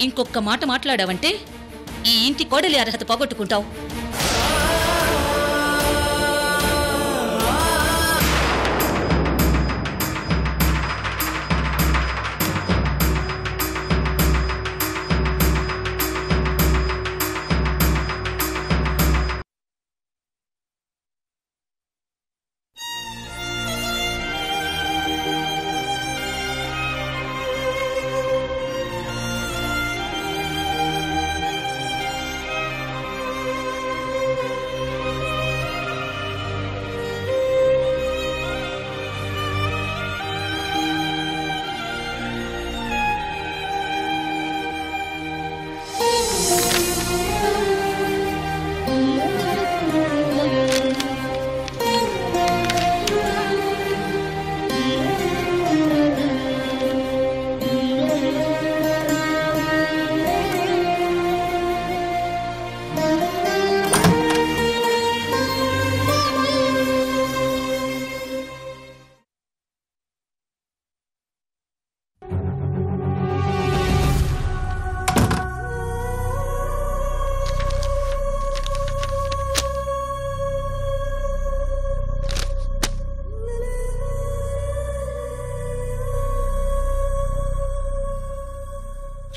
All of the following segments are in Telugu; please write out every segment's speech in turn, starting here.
ఇంకొక్క మాట మాట్లాడావంటే ఈ ఇంటి కోడలి అర్హత పోగొట్టుకుంటావు.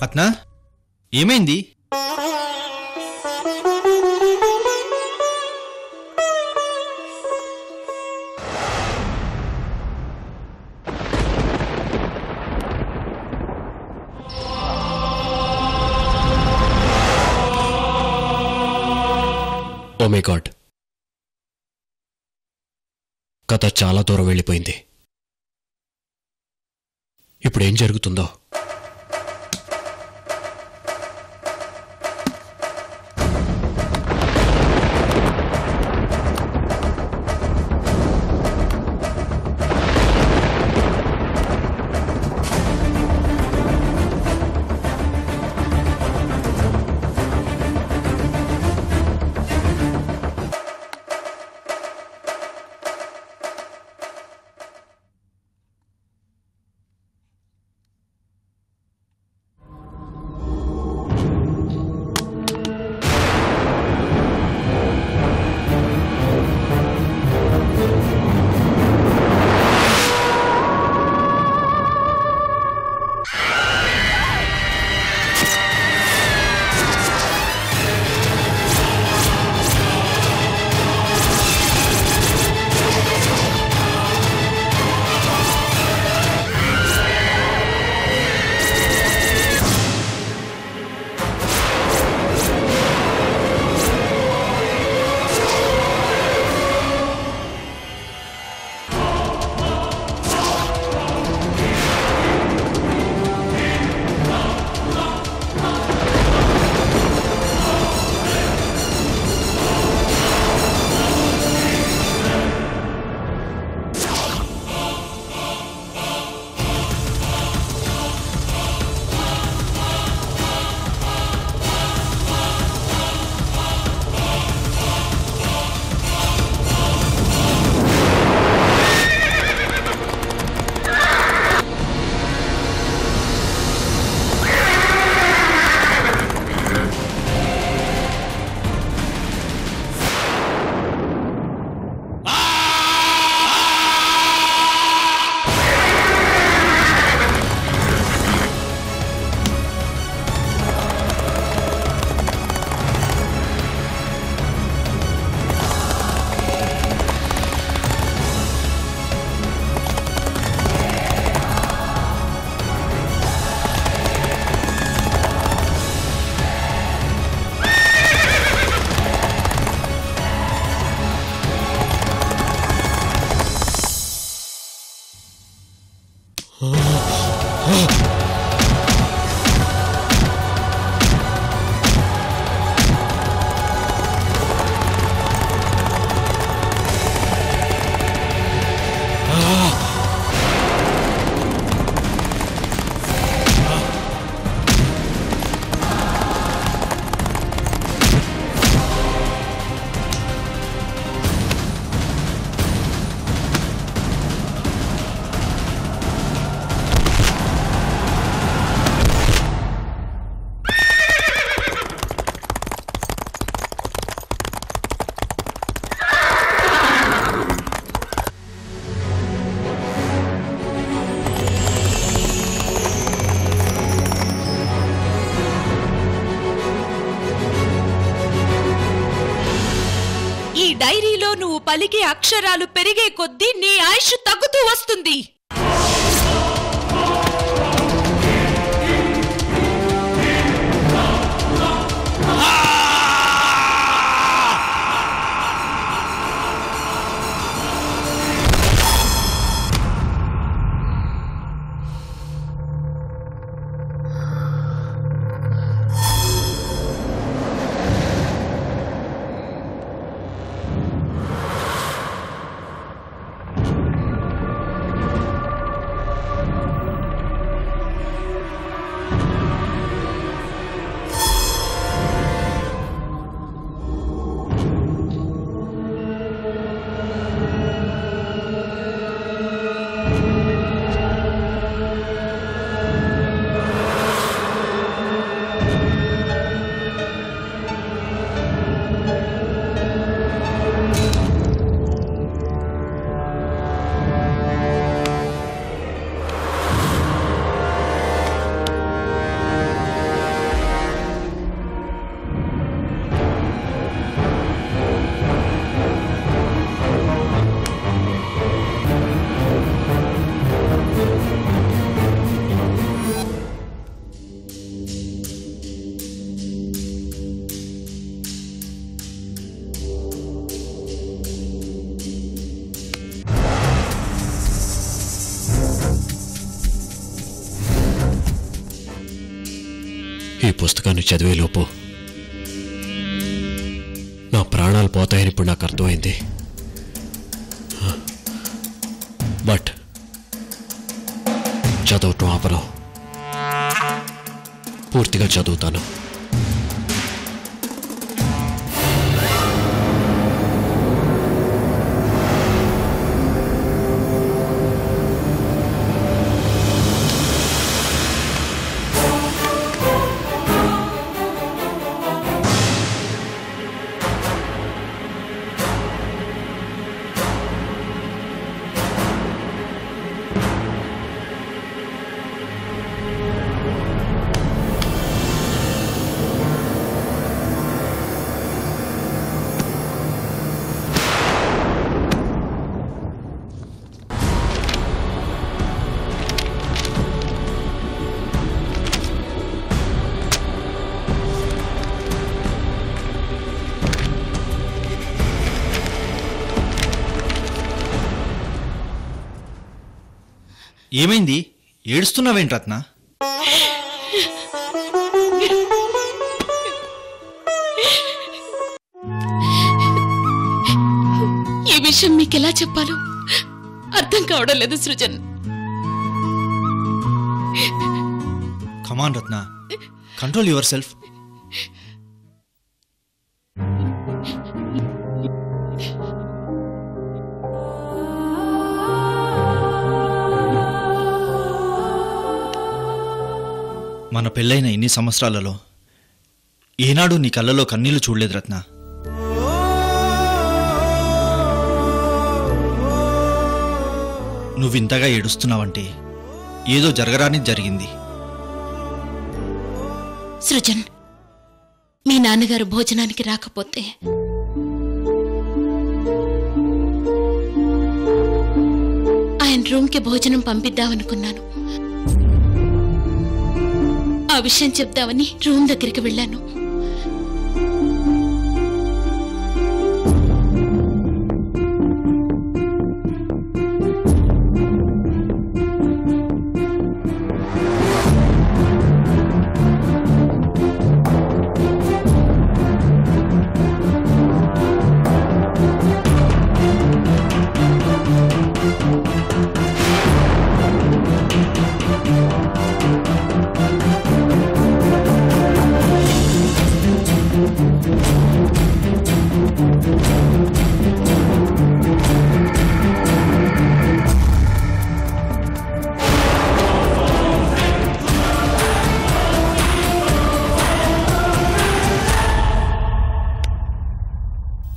రత్న, ఏమైంది? ఓ మై గాడ్, కథ చాలా దూరం వెళ్ళిపోయింది. ఇప్పుడేం జరుగుతుందో. డైరీలో నువ్వు పలికే అక్షరాలు పెరిగే కొద్దీ నీ ఆయుష్ తగ్గుతూ వస్తుంది. ఈ పుస్తకాన్ని చదివేలోపు నా ప్రాణాలు పోతాయని ఇప్పుడు నాకు అర్థమైంది. బట్ చదవటం ఆపను. పూర్తిగా చదువుతాను. ఏమైంది? ఏడుస్తున్నావేంటి రత్న? ఈ విషయం మీకెలా చెప్పాలో అర్థం కావడం లేదు సృజన్. కమాన్ రత్న, కంట్రోల్ యువర్ సెల్ఫ్. మన పెళ్ళైన ఇన్ని సంవత్సరాలలో ఏనాడు నీ కళ్ళలో కన్నీళ్లు చూడలేదు రత్న. నువ్వింతగా ఏడుస్తున్నావంటే ఏదో జరగరాని జరిగింది. సృజన్, మీ నాన్నగారు భోజనానికి రాకపోతే ఆయన రూమ్కి భోజనం పంపిద్దామనుకున్నాను. ఆ విషయం చెప్దామని రూమ్ దగ్గరికి వెళ్ళాను.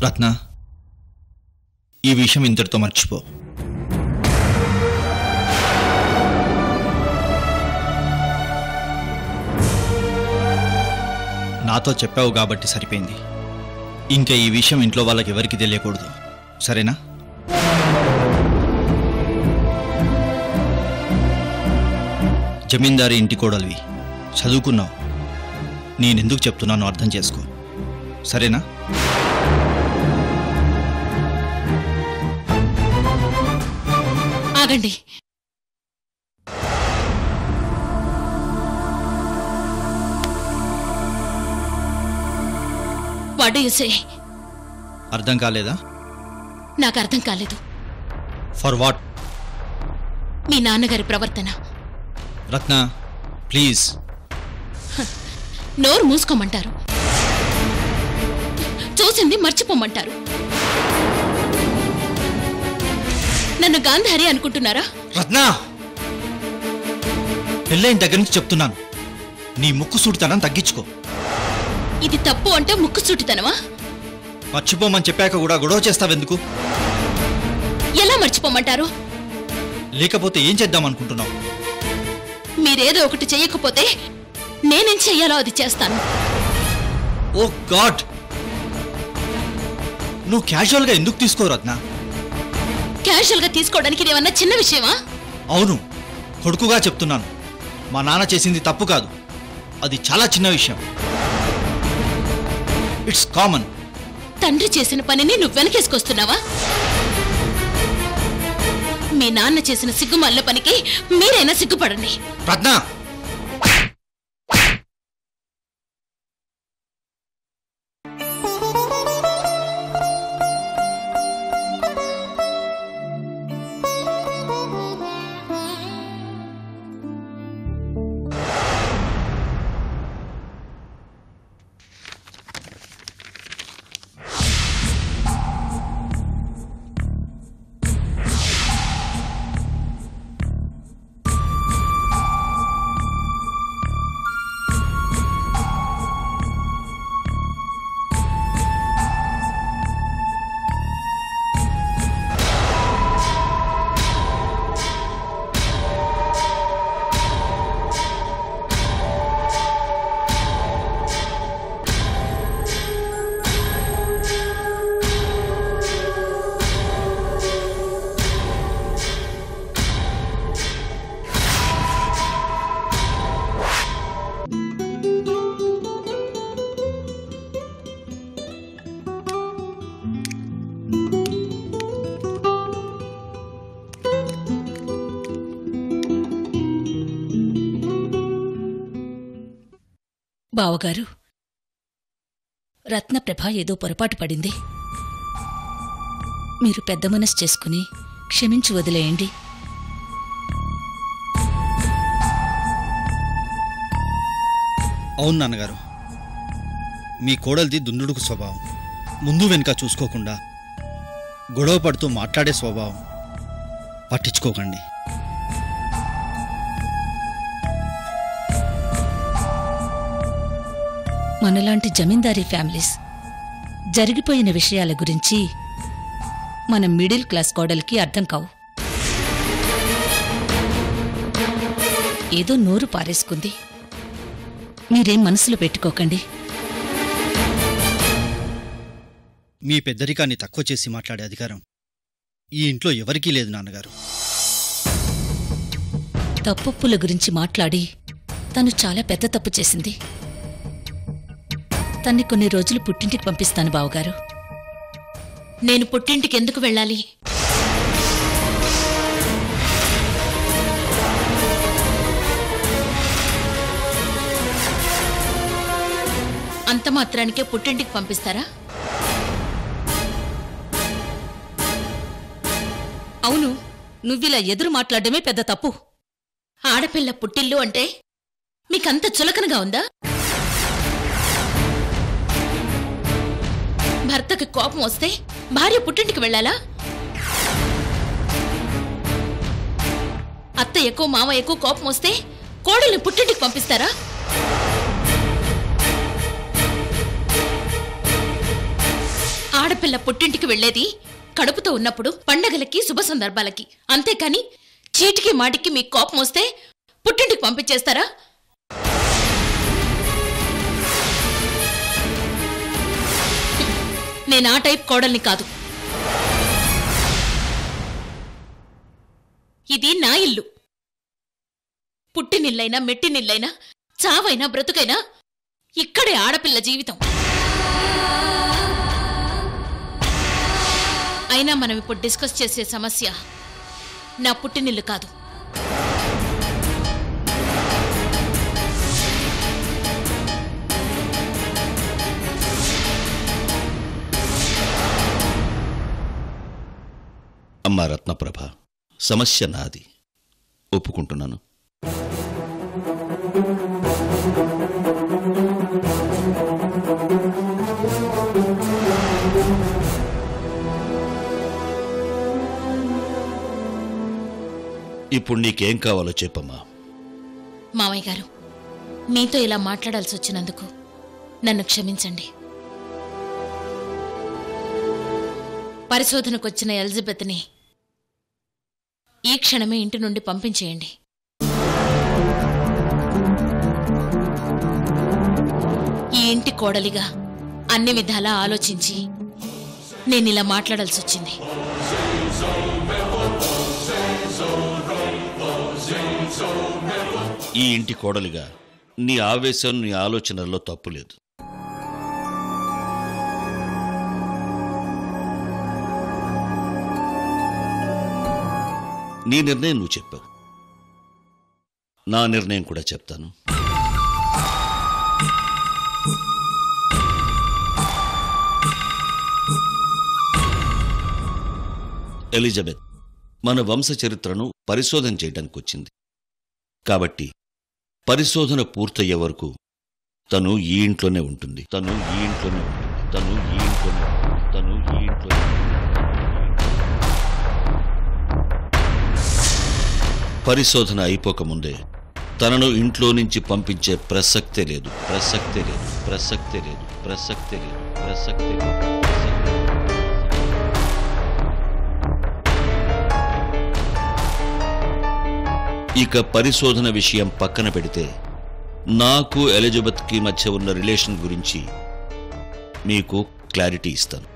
రత్న, ఈ విషయం ఇంతటితో మర్చిపో. నాతో చెప్పావు కాబట్టి సరిపోయింది. ఇంకా ఈ విషయం ఇంట్లో వాళ్ళకి ఎవరికి తెలియకూడదు, సరేనా? జమీందారీ ఇంటి కోడలివి, చదువుకున్నావు. నేనెందుకు చెప్తున్నానో అర్థం చేసుకో, సరేనా? ఆగండి. What do you say? అర్థం కాలేదా? నాకు అర్థం కాలేదు. For what? మీ నాన్నగారి ప్రవర్తన. రత్న ప్లీజ్. నోరు మూసుకోమంటారు, చూసింది మర్చిపోమంటారు. నన్ను గాంధారి అనుకుంటున్నారా? రత్న, పెళ్ళైన దగ్గర నుంచి చెప్తున్నాను, నీ ముక్కు సూటితనం తగ్గించుకో. ఇది తప్పు అంటే ముక్కు సూటితనమా? మర్చిపోమని చెప్పాక కూడా గొడవ చేస్తావెందుకు? ఎలా మర్చిపోమంటారు? లేకపోతే ఏం చేద్దాం అనుకుంటున్నావు? మీరేదో ఒకటి చెయ్యకపోతే నేనేం చెయ్యాలో అది చేస్తాను. ఓ గాడ్, నువ్వు క్యాజువల్గా ఎందుకు తీసుకో రత్న? క్యాజువల్ గా తీసుకోవడానికి ఇదేమన్నా చిన్న విషయమా? అవును, కొడుకుగా చెప్తున్నాను. మా నాన్న చేసింది తప్పు కాదు, అది చాలా చిన్న విషయం. It's common. తండ్రి చేసిన పనిని నువ్వు వెనకేసుకొస్తున్నావా? మీ నాన్న చేసిన సిగ్గుమల్ల పనికి మీరైనా సిగ్గుపడండి. రత్న, బావగారు, రత్నప్రభ ఏదో పొరపాటు పడింది. మీరు పెద్ద మనసు చేసుకుని క్షమించి వదిలేయండి. అవును నాన్నగారు, మీ కోడలిది దుందుడుకు స్వభావం. ముందు వెనుక చూసుకోకుండా గొడవ పడుతూ మాట్లాడే స్వభావం. పట్టించుకోకండి. మనలాంటి జమీందారీ ఫ్యామిలీస్ జరిగిపోయిన విషయాల గురించి మన మిడిల్ క్లాస్ కోడలికి అర్థం కావు. ఏదో నోరు పారేసుకుంది, మీరేం మనసులో పెట్టుకోకండి. మీ పెద్దరికాన్ని తక్కువ చేసి మాట్లాడే అధికారం ఈ ఇంట్లో ఎవరికీ లేదు నాన్నగారు. తప్పొప్పుల గురించి మాట్లాడి తను చాలా పెద్ద తప్పు చేసింది. తన్ని కొన్ని రోజులు పుట్టింటికి పంపిస్తాను బావగారు. నేను పుట్టింటికి ఎందుకు వెళ్ళాలి? అంత మాత్రానికే పుట్టింటికి పంపిస్తారా? అవును, నువ్విలా ఎదురు మాట్లాడమే పెద్ద తప్పు. ఆడపిల్ల పుట్టిల్లు అంటే మీకంత చులకనగా ఉందా? భర్తకి కోపం వస్తే భార్య పుట్టింటికి వెళ్ళాలా? అత్తయ్యకో మామయ్యకో కోపం వస్తే కోడల్ని పుట్టింటికి పంపిస్తారా? ఆడపిల్ల పుట్టింటికి వెళ్లేది కడుపుతో ఉన్నప్పుడు, పండగలకి, శుభ సందర్భాలకి. అంతేకాని చీటికి మాటికి మీకు కోపం వస్తే పుట్టింటికి పంపించేస్తారా? నేను ఆ టైప్ కోడల్ని కాదు. ఇది నా ఇల్లు. పుట్టినిల్లైనా మెట్టినిల్లైనా చావైనా బ్రతుకైనా ఇక్కడే ఆడపిల్ల జీవితం. అయినా మనం ఇప్పుడు డిస్కస్ చేసే సమస్య నా పుట్టినిల్లు కాదు. అమ్మా రత్నప్రభ, సమస్య నాది, ఒప్పుకుంటున్నాను. ఇప్పుడు నీకేం కావాలో చెప్పమ్మా. మావయ్య గారు, మీతో ఇలా మాట్లాడాల్సి వచ్చినందుకు నన్ను క్షమించండి. పరిశోధనకొచ్చిన ఎలిజబెత్ని ఈ క్షణమే ఇంటి నుండి పంపించేయండి. ఈ ఇంటి కోడలిగా అన్ని విధాలా ఆలోచించి నేనిలా మాట్లాడాల్సి వచ్చింది. ఈ ఇంటి కోడలిగా నీ ఆవేశం, నీ ఆలోచనల్లో తప్పులేదు. నీ నిర్ణయం నువ్వు చెప్పావు, నా నిర్ణయం కూడా చెప్తాను. ఎలిజబెత్ మన వంశ చరిత్రను పరిశోధన చేయడానికి వచ్చింది. కాబట్టి పరిశోధన పూర్తయ్యే వరకు తను ఈ ఇంట్లోనే ఉంటుంది. పరిశోధన అయిపోకముందే తనను ఇంట్లో నుంచి పంపించే ప్రసక్తే లేదు. ఇక పరిశోధన విషయం పక్కన పెడితే, నాకు ఎలిజబెత్కి మధ్య ఉన్న రిలేషన్ గురించి మీకు క్లారిటీ ఇస్తాను.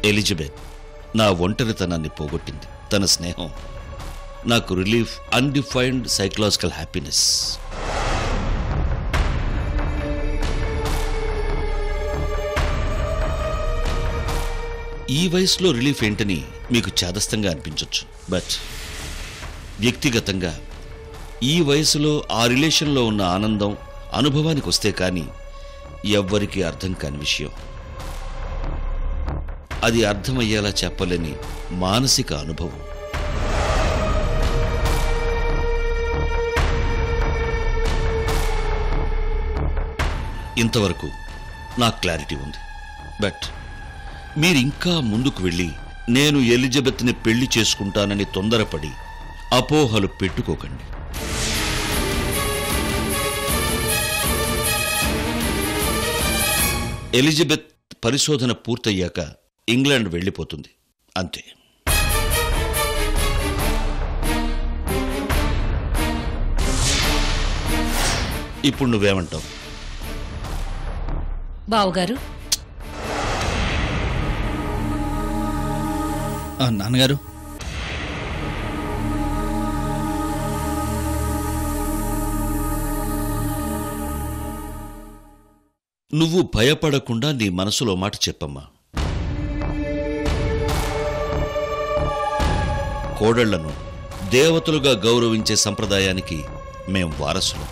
ఎలిజబెత్ నా ఒంటరితనాన్ని పోగొట్టింది. తన స్నేహం నాకు రిలీఫ్, అన్డిఫైన్డ్ సైకలాజికల్ హ్యాపీనెస్. ఈ వయసులో రిలీఫ్ ఏంటని మీకు చాదస్తంగా అనిపించవచ్చు. బట్ వ్యక్తిగతంగా ఈ వయసులో ఆ రిలేషన్లో ఉన్న ఆనందం అనుభవానికి వస్తే కానీ ఎవ్వరికీ అర్థం కాని విషయం. అది అర్థమయ్యేలా చెప్పలేని మానసిక అనుభవం. ఇంతవరకు నాకు క్లారిటీ ఉంది. బట్ మీరింకా ముందుకు వెళ్ళి నేను ఎలిజబెత్ని పెళ్లి చేసుకుంటానని తొందరపడి అపోహలు పెట్టుకోకండి. ఎలిజబెత్ పరిశోధన పూర్తయ్యాక ఇంగ్లాండ్ వెళ్ళిపోతుంది, అంతే. ఇప్పుడు నువ్వేమంటావు? బావుగారు, నాన్నగారు, నువ్వు భయపడకుండా నీ మనసులో మాట చెప్పమ్మా. కోడళ్లను దేవతలుగా గౌరవించే సంప్రదాయానికి మేం వారసులు.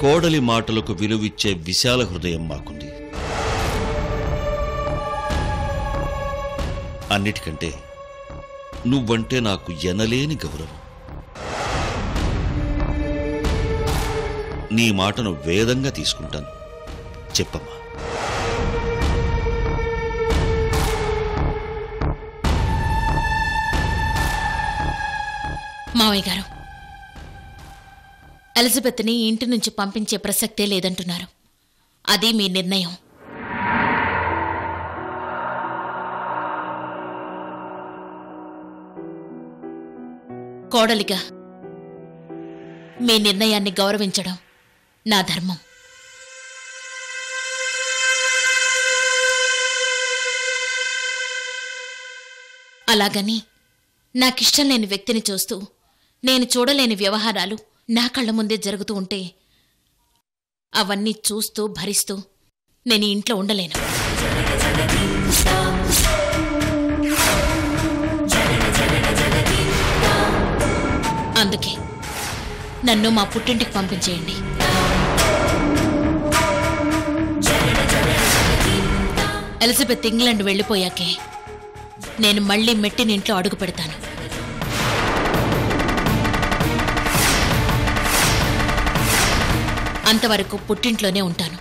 కోడలి మాటలకు విలువిచ్చే విశాల హృదయం మాకుంది. అన్నిటికంటే నువ్వంటే నాకు ఎనలేని గౌరవం. నీ మాటను వేదంగా తీసుకుంటాను. చెప్పమ్మా. మావయ్య గారు, ఎలిజబెత్ని ఇంటి నుంచి పంపించే ప్రసక్తే లేదంటున్నారు. అది మీ నిర్ణయం. కోడలిగా మీ నిర్ణయాన్ని గౌరవించడం నా ధర్మం. అలాగని నాకిష్టం లేని వ్యక్తిని చూస్తూ నేను చూడలేని వ్యవహారాలు నా కళ్ళ ముందే జరుగుతూ ఉంటే అవన్నీ చూస్తూ భరిస్తూ నేను ఈ ఇంట్లో ఉండలేను. అందుకే నన్ను మా పుట్టింటికి పంపించేయండి. ఎలిజబెత్ ఇంగ్లాండ్ వెళ్ళిపోయాకే నేను మళ్ళీ మెట్టినింట్లో అడుగు పెడతాను. అంతవరకు పుట్టింట్లోనే ఉంటాను.